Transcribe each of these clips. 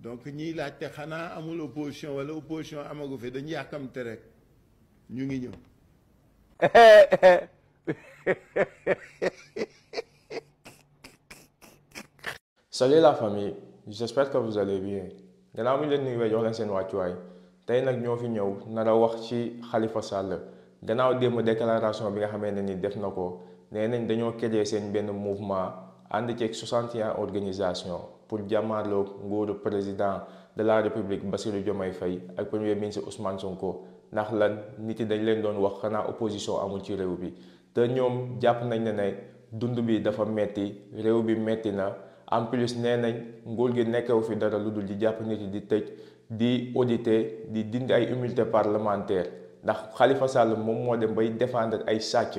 donc ñiy laajte xanaa amul opposition wala opposition amagu fi dañu yàkkamte rek ñu ngi ñëw. Salut la famille, j'espère que vous allez bien. gannaaw mi leen nuyuwee jox leen seen wàccuwaay tey nag ñoo fi ñëw nar a wax ci Khalifa Sall gannaaw démb déclaration bi nga xamee ne ni def na ko nee nañ dañoo créer seen benn mouvement ànd ceeg 61 organisation pour jàmmaarloo nguuru président de la république Bassirou Diomaye Faye ak premier ministre Ousmane Sonko ndax lan nit yi dañ leen doon wax xanaa opposition amul ci réew bi te ñoom jàpp nañ ne dund bi dafa metti réew bi metti na. en plus nee nañ nguur gi nekkewu fi dara lu dul di jàpp nit yi di tëj di auditer di dindi ay immunité parlementaire ndax Khalifa Sall moom moo dem bay défendre ay sàcc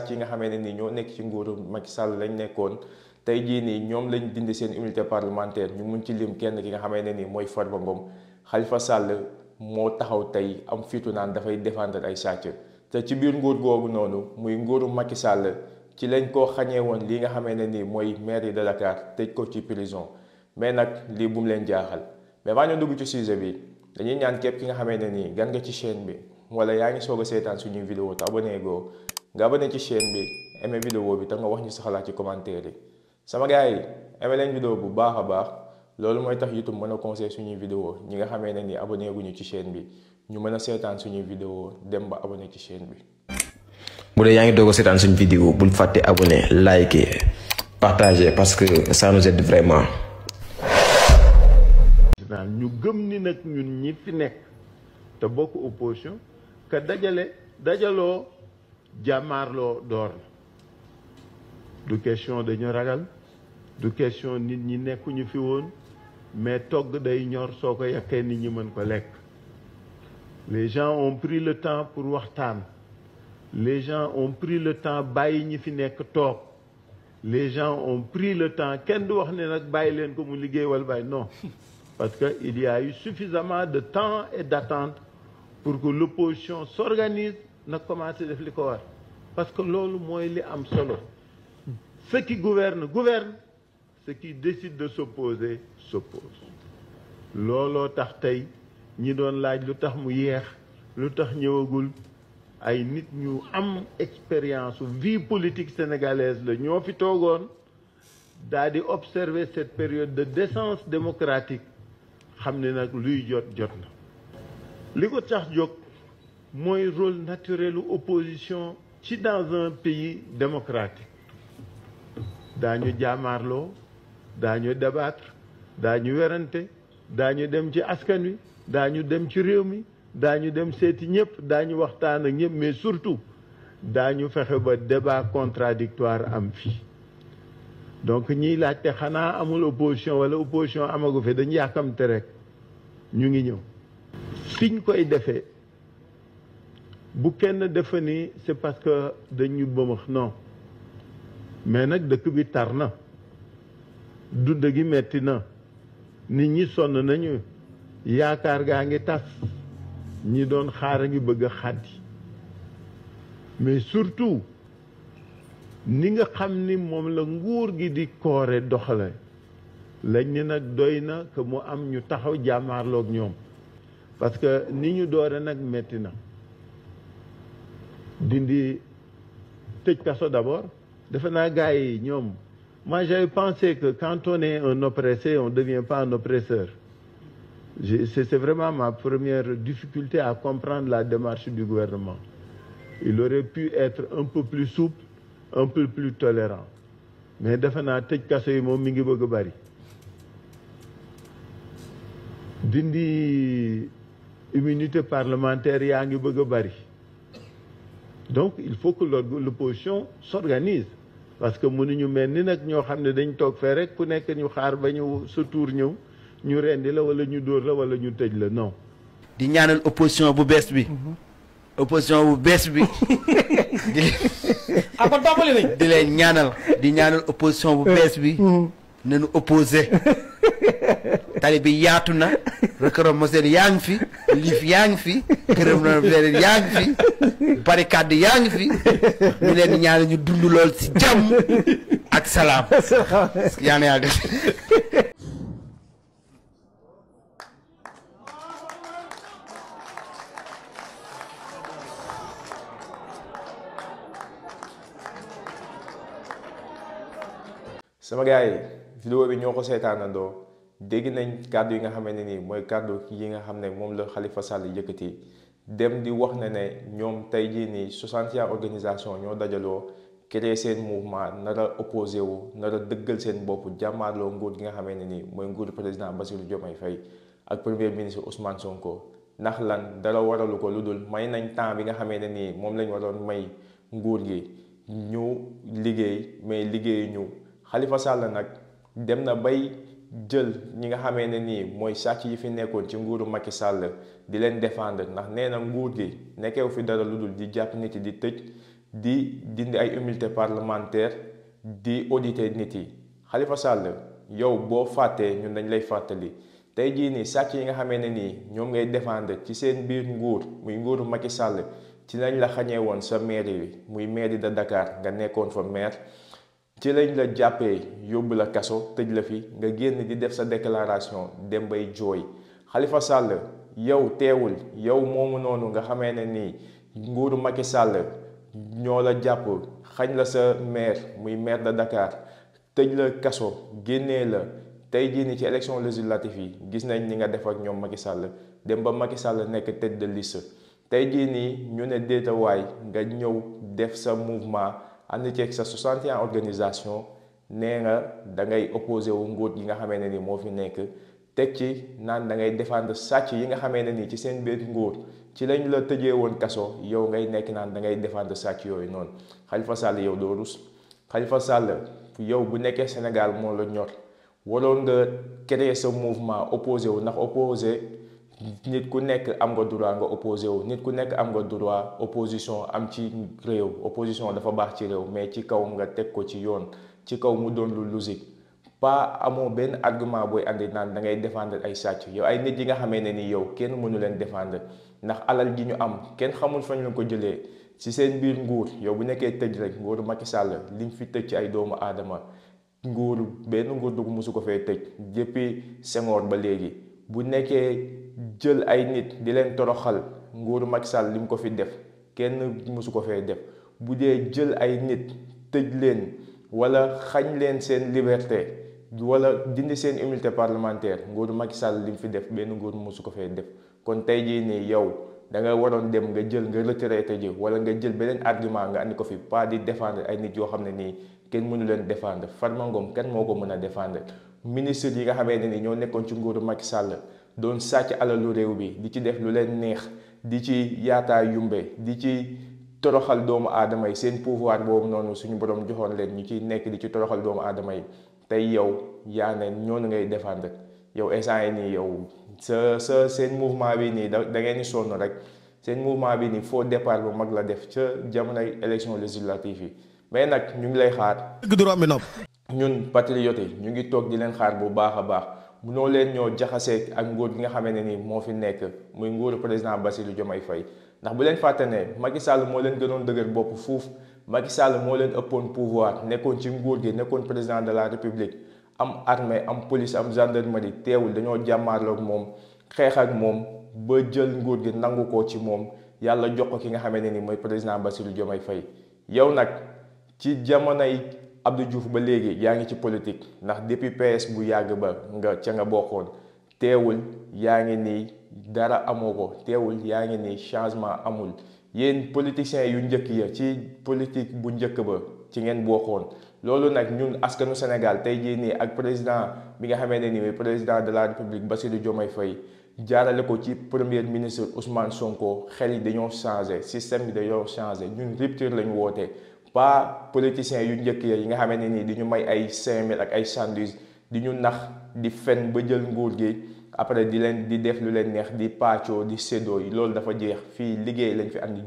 yi nga xamee ne nii ñoo nekk ci nguuru Macky Sall lañ nekkoon tey jii nii ñoom lañ dindi seen immunité parlementaire ñu mun ci lim kenn ki nga xamee ne nii mooy Farba Ngom Khalifa Sall moo taxaw tey am fiitu naan dafay défendre ay sàcc te ci biir nguur googu noonu muy nguuru Macky Sall ci lañ koo xañee woon lii nga xamee ne nii mooy maire de Dakar tëj ko ci prison mais nag lii bu mu leen jaaxal mais baa ñu dugg ci sujet bi dañuy ñaan képp ki nga xamee ne nii gan nga ci chaîne bi wala yaa ngi soog a seetaan suñuy vidéo te abonné goo nga abonné ci chaîne bi aimé vidéo bi te nga wax ñu sa xalaat ci commentaire yi sama gars yi aimé leen vidéo bu baax a baax loolu mooy tax YouTube mën a conseiller suñuy vidéo ñi nga xamee ne nii abonné guñu ci chaîne bi ñu mën a seetaan suñuy vidéo dem ba abonné ci chaîne bi. bu dee yaa ngi doog a seetaan suñu vidéo bul fàtte abonné liker partager parce que ça nous aide vraiment. ñu gëm ni nag ñun ñi fi nekk te bokk opposition que dajaloo jàmmaarloo door na du question dañu ragal du question nit ñi nekkuñu fi woon mais togg day ñor soo ko yàkkee nit ñi mën ko lekk. Les gens ont pris le temps pour waxtaan. Les gens ont pris le temps bàyyi ñi fi nekk toog les gens ont pris le temps kenn du wax ne nag bàyyi leen ko mu liggéey wala bàyyi non parce que il y a eu suffisamment de temps et d'attente pour que l'opposition s'organise na commencé def li ko war parce que loolu mooy li am solo ceux qui gouvernent gouvernent ceux qui décident de s'opposer s'opposent looloo tax tey ñi doon laaj lu tax mu yeex lu tax ñëwagul ay nit ñu am expérience vie politique sénégalaise la ñoo fi toogoon daal di observer cette période de décence démocratique xam ne nag luy jot na li ko tax jóg mooy rôle naturel u opposition ci dans un pays démocratique daañu jaamaarloo daañu débattre daañu werante daañu dem ci askan wi daañu dem ci réew mi daañu dem seeti ñëpp daañu waxtaan ak ñëpp mais surtout daañu fexe ba débat contradictoire am fii donc ñiy laajte xanaa amul opposition wala opposition amagu fi dañu yàkkamte rek ñu ngi ñëw fiñ koy defee bu kenn defe ni c'est parce que dañu bëmax non mais nag dëkk bi tar na dund gi metti na nit ñi sonn nañu yaakaar gaa ngi tas ñi doon xaar a ngi bëgg a xaddi mais surtout ni nga xam ni moom la nguur gi di koore doxale lañ ni nag doy na que mu am ñu taxaw jàmmaarloog ñoom parce que ni ñu doore nag metti na dindi tëj kaso d'abord defe naa gars yi ñoom moi j'avais pensé que quand on est un oppressé on ne devient pas un oppresseur c'est vraiment ma première difficulté à comprendre la démarche du gouvernement. Il aurait pu être un peu plus souple, un peu plus tolérant. Mais defe naa tëj kaso yi moom mi ngi bëgg a bari dindi immunité parlementaire yaa ngi bëgg a bari donc il faut que l'opposition s'organise parce que mënuñu mel ni nag ñoo xam ne dañ toog fee rek ku nekk ñu xaar ba ñu sa tour ñëw ñu rendi la wala ñu dóor la wala ñu tëj la non. di ñaanal opposition bu bees bi. opposition bu bees bi. kon tàmbali nañ. di ñaanal opposition bu bees bi. nañu opposé. tali bi yaatu na. Recoro Moselle yaa ngi fi. Liif yaa ngi fi. Kërëm na leen yaa ngi fi. barricade yaa ngi fi. ñu leen di ñaanal ñu dund lool ci jàmm ak salaam. yaa na yàlla def. sama gars yi vidéo bi ñoo ko seetaanandoo dégg nañ kàddu yi nga xam ne nii mooy kàddu yi nga xam ne moom la Khalifa Sall yëkkati dem di wax ne ñoom tey jii nii 61 organisation ñoo dajaloo créer seen mouvement nar a opposé wu nar a dëggal seen bopp jàmmaarloo nguur gi nga xam ne nii mooy nguur président Bassirou Diomaye Faye ak premier ministre Ousmane Sonko ndax lan dara waralu ko lu dul may nañ temps bi nga xamee ne nii moom lañ waroon may nguur gi ñu liggéey mais liggéeyu ñu Khalifa Sall nag dem na bay jël ñi nga xamee ne nii mooy sàcc yi fi nekkoon ci nguuru Macky Sall di leen défendre ndax nee na nguur gi nekkeew fi dara lu dul di jàpp nit yi di tëj di dindi ay immunité parlementaire di auditer nit yi Khalifa Sall yow boo fàttee ñun dañ lay fàttali tey jii nii sàcc yi nga xamee ne nii ñoom ngay défendre ci seen biir nguur muy nguuru Macky Sall ci lañ la xañee woon sa mairie bi muy mairie de Dakar nga nekkoon fa maire ci lañ la jàppee yóbbu la kaso tëj la fi nga génn di def sa déclaration dem bay jooy Khalifa Sall yow teewul yow moomu noonu nga xamee ne nii nguuru Macky Sall ñoo la jàpp xañ la sa maire muy maire de Dakar tëj la kaso génnee la tey jii nii ci élection législative yi gis nañ ni nga def ak ñoom Macky Sall dem ba Macky Sall nekk tête de liste tey jii nii ñu ne déetawaay nga ñëw def sa mouvement ànd ceeg sa 61 organisation nee nga da ngay opposé wu nguur gi nga xamee ne ni moo fi nekk teg ci naan da ngay défendre sàcc yi nga xamee ne ni ci seen biir nguur ci lañ la tëjee woon kaso yow ngay nekk naan da ngay défendre sàcc yooyu noonu Khalifa Sall yow doo rus Khalifa Sall yow bu nekkee Sénégal moo la ñor waroon nga créer sa mouvement opposé wu ndax opposé nit ku nekk am nga droit nga opposé wu nit ku nekk am nga droit opposition am ci réew opposition dafa baax ci réew mais ci kaw nga teg ko ci yoon ci kaw mu doon lu logique pas amoo benn argument booy andi naan da ngay défendre ay sàcc yow ay nit yi nga xamee ne ni yow kenn mënu leen défendre ndax alal ji ñu am kenn xamul fañ leen ko jëlee ci seen biir nguur yow bu nekkee tëj rek nguuru Macky Sall liñ fi tëj ci ay doomu aadama benn nguur dugg mosu ko fee tëj depuis Senghor ba léegi bu nekkee jël ay nit di leen toroxal nguuru Macky Sall li mu ko fi def kenn mosu ko fee def bu dee jël ay nit tëj leen wala xañ leen seen liberté wala dindi seen immunité parlementaire nguuru Macky Sall li mu fi def benn nguur mosu ko fee def kon tey jii nii yow da nga waroon dem nga jël nga retraité ji wala nga jël beneen argument nga andi ko fi pas di défendre ay nit yoo xam ne nii kenn mënu leen défendre Farba Ngom kenn moo ko mën a défendre ministre yi nga xamee ne ni ñoo nekkoon ci nguuru Macky Sall doon sàcc alalu réew bi di ci def lu leen neex di ci yaataa yumbe di ci toroxal doomu aadama yi seen pouvoir boobu noonu suñu borom joxoon leen ñu ciy nekk di ci toroxal doomu aadama yi tey yow yaa ne ñoonu ngay défendre yow instant yi nii yow seen mouvement bi nii da ngeen di sonn rek seen mouvement bi nii faux départ bu mag la def ca jamonoy élection législative yi mais nag ñu ngi lay xaar. ñun patriotes yi ñu ngi toog di leen xaar bu baax a baax munoo leen ñoo jaxasee ak nguur gi nga xamee ne ni moo fi nekk muy nguuru président Bassirou Diomaye Faye ndax bu leen fàtte ne Macky Sall moo leen gënoon dëgër bopp fuuf Macky Sall moo leen ëppoon pouvoir nekkoon ci nguur gi nekkoon président de la république am armée am police am gendarmerie teewul dañoo jàmmaarloog moom xeex ak moom ba jël nguur gi nangu ko ci moom yàlla jox ko ki nga xamee ne ni mooy président Bassirou Diomaye Faye yow nag ci jamonoy Abdou Diouf ba léegi yaa ngi ci politique ndax depuis PS bu yàgg ba nga bokkoon teewul yaa ngi nii dara amoo ko teewul yaa ngi nii changement amul yéen politiciens yu njëkk ya ci politique bu njëkk ba ci ngeen bokkoon loolu nag ñun askanu Sénégal tey jii nii ak président bi nga xamee ne nii président de la République Bassirou Diomaye Faye jaarale ko ci premier ministre Ousmane Sonko xel yi dañoo changé système bi dañoo changé ñun rupture lañu woote. pas politiciens yu njëkk yi nga xamee ne nii di ñu may ay 5000 ak ay sandwich di ñu nax di fen ba jël nguur gi après di def lu leen neex di pàccoo di séddoo yi loolu dafa jeex fii liggéey lañ fi andi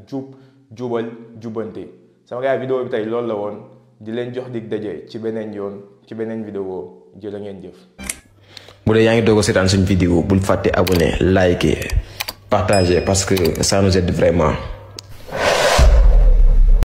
jubal jubante sama gars vidéo bi tey loolu la woon di leen jox dig daje ci beneen yoon ci beneen vidéo jërë ngeen jëf. bu dee yaa ngi doog a seetaan suñu vidéo bul fàtte abonné liker partager parce que ça nous aide vraiment.